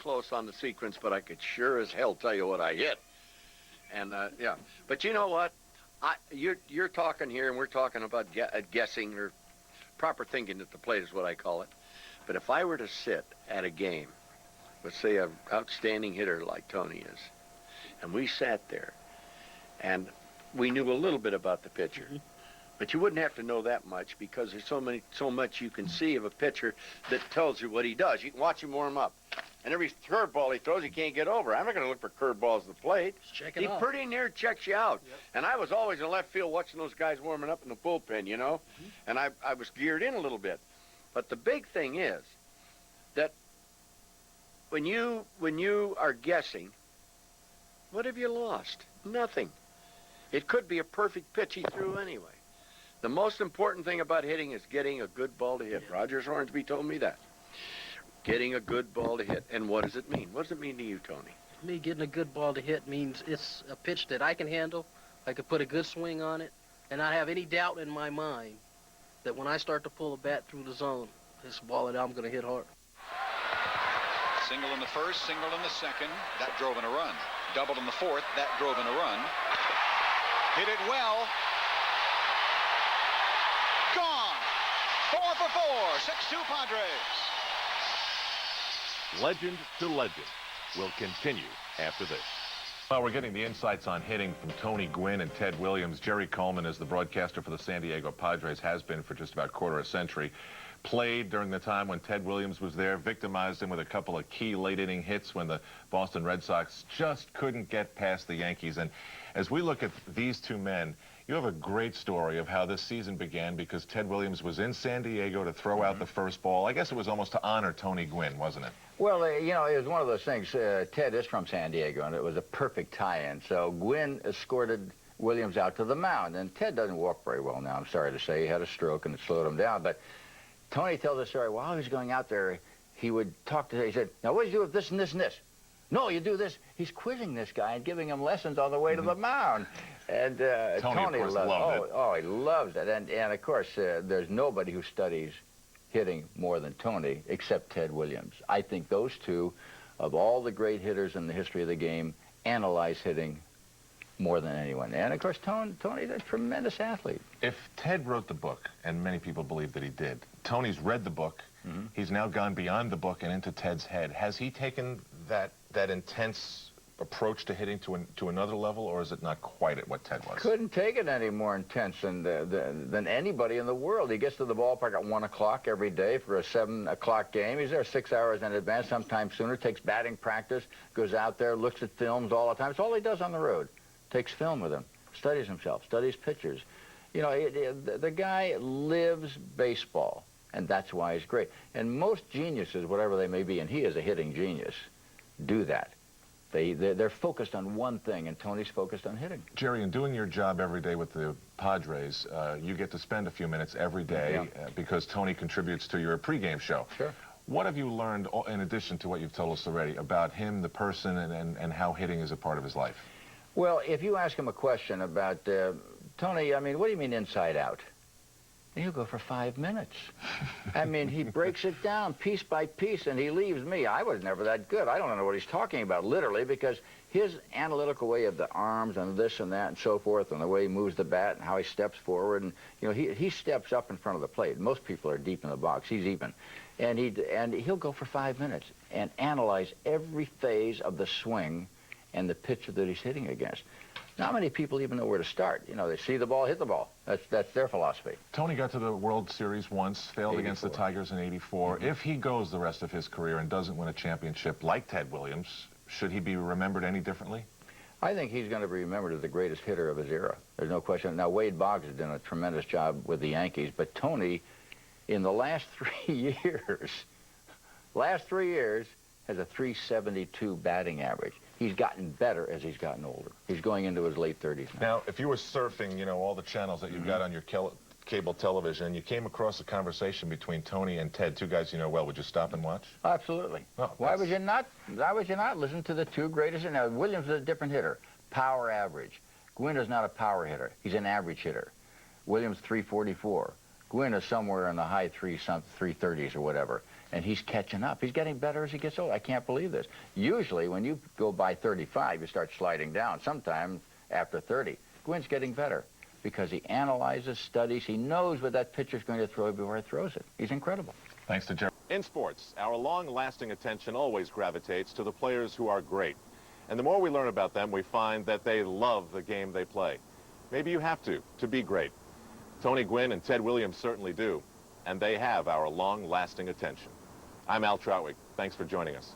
close on the sequence, but I could sure as hell tell you what I hit. And, yeah. But you know what? You're talking here, and we're talking about guessing or proper thinking at the plate is what I call it. But if I were to sit at a game, let's say an outstanding hitter like Tony is, and we sat there, and we knew a little bit about the pitcher, but you wouldn't have to know that much because there's so much you can see of a pitcher that tells you what he does. You can watch him warm up, and every curveball he throws, he can't get over. I'm not going to look for curveballs at the plate. He pretty near checks you out. Yep. And I was always in left field watching those guys warming up in the bullpen, you know, and I was geared in a little bit. But the big thing is that when you are guessing, what have you lost? Nothing. It could be a perfect pitch he threw anyway. The most important thing about hitting is getting a good ball to hit. Rogers Hornsby told me that. Getting a good ball to hit. And what does it mean? What does it mean to you, Tony? Me getting a good ball to hit means it's a pitch that I can handle. I could put a good swing on it, and not have any doubt in my mind that when I start to pull a bat through the zone, this ball that I'm going to hit hard. Single in the first, single in the second. That drove in a run. Double in the fourth. That drove in a run. Hit it well. Gone. 4 for 4. 6-2 Padres. Legend to legend will continue after this. Well, we're getting the insights on hitting from Tony Gwynn and Ted Williams. Jerry Coleman is the broadcaster for the San Diego Padres, has been for just about a quarter of a century. Played during the time when Ted Williams was there, victimized him with a couple of key late-inning hits when the Boston Red Sox just couldn't get past the Yankees. And as we look at these two men, you have a great story of how this season began because Ted Williams was in San Diego to throw out the first ball. I guess it was almost to honor Tony Gwynn, wasn't it? Well, you know, it was one of those things. Ted is from San Diego, and it was a perfect tie-in. So Gwynn escorted Williams out to the mound, and Ted doesn't walk very well now, I'm sorry to say. He had a stroke, and it slowed him down. But Tony tells the story, while he was going out there, he would talk to him. He said, now, what do you do with this and this and this? No, you do this. He's quizzing this guy and giving him lessons on the way to the mound. And Tony of course, loved it. Oh, he loves it. And of course, there's nobody who studies hitting more than Tony, except Ted Williams. I think those two, of all the great hitters in the history of the game, analyze hitting more than anyone. And, of course, Tony's a tremendous athlete. If Ted wrote the book, and many people believe that he did, Tony's read the book. He's now gone beyond the book and into Ted's head. Has he taken that intense approach to hitting to another level, or is it not quite at what Ted was? Couldn't take it any more intense than anybody in the world. He gets to the ballpark at 1 o'clock every day for a 7 o'clock game. He's there 6 hours in advance, sometimes sooner, takes batting practice, goes out there, looks at films all the time. It's all he does on the road. Takes film with him, studies himself, studies pitchers. You know, the guy lives baseball, and that's why he's great. And most geniuses, whatever they may be, and he is a hitting genius, do that. They're focused on one thing, and Tony's focused on hitting. Jerry, in doing your job every day with the Padres, you get to spend a few minutes every day because Tony contributes to your pregame show. Sure. What have you learned, in addition to what you've told us already, about him, the person, and how hitting is a part of his life? Well, if you ask him a question about, Tony, I mean, what do you mean inside out? He'll go for 5 minutes. I mean, he breaks it down piece by piece, and he leaves me. I was never that good. I don't know what he's talking about, literally, because his analytical way of the arms and this and that and so forth, and the way he moves the bat and how he steps forward, and, you know, he steps up in front of the plate. Most people are deep in the box. He's even. And he'll go for 5 minutes and analyze every phase of the swing and the pitcher that he's hitting against. Not many people even know where to start. You know, they see the ball, hit the ball. That's their philosophy. Tony got to the World Series once, failed against the Tigers in '84. If he goes the rest of his career and doesn't win a championship like Ted Williams, should he be remembered any differently? I think he's going to be remembered as the greatest hitter of his era. There's no question. Now, Wade Boggs has done a tremendous job with the Yankees, but Tony, in the last 3 years, has a .372 batting average. He's gotten better as he's gotten older. He's going into his late 30s now. Now, if you were surfing, you know, all the channels that you've got on your cable television, and you came across a conversation between Tony and Ted, two guys you know well, would you stop and watch? Absolutely. Oh, Why would you not? Why would you not listen to the two greatest? Now, Williams is a different hitter. Power average. Gwynn is not a power hitter. He's an average hitter. Williams, 344. Gwynn is somewhere in the high 330s or whatever. And he's catching up. He's getting better as he gets older. I can't believe this. Usually, when you go by 35, you start sliding down. Sometimes after 30. Gwynn's getting better because he analyzes, studies. He knows what that pitcher's going to throw before he throws it. He's incredible. Thanks to Jerry. In sports, our long-lasting attention always gravitates to the players who are great. And the more we learn about them, we find that they love the game they play. Maybe you have to be great. Tony Gwynn and Ted Williams certainly do, and they have our long-lasting attention. I'm Al Troutwig. Thanks for joining us.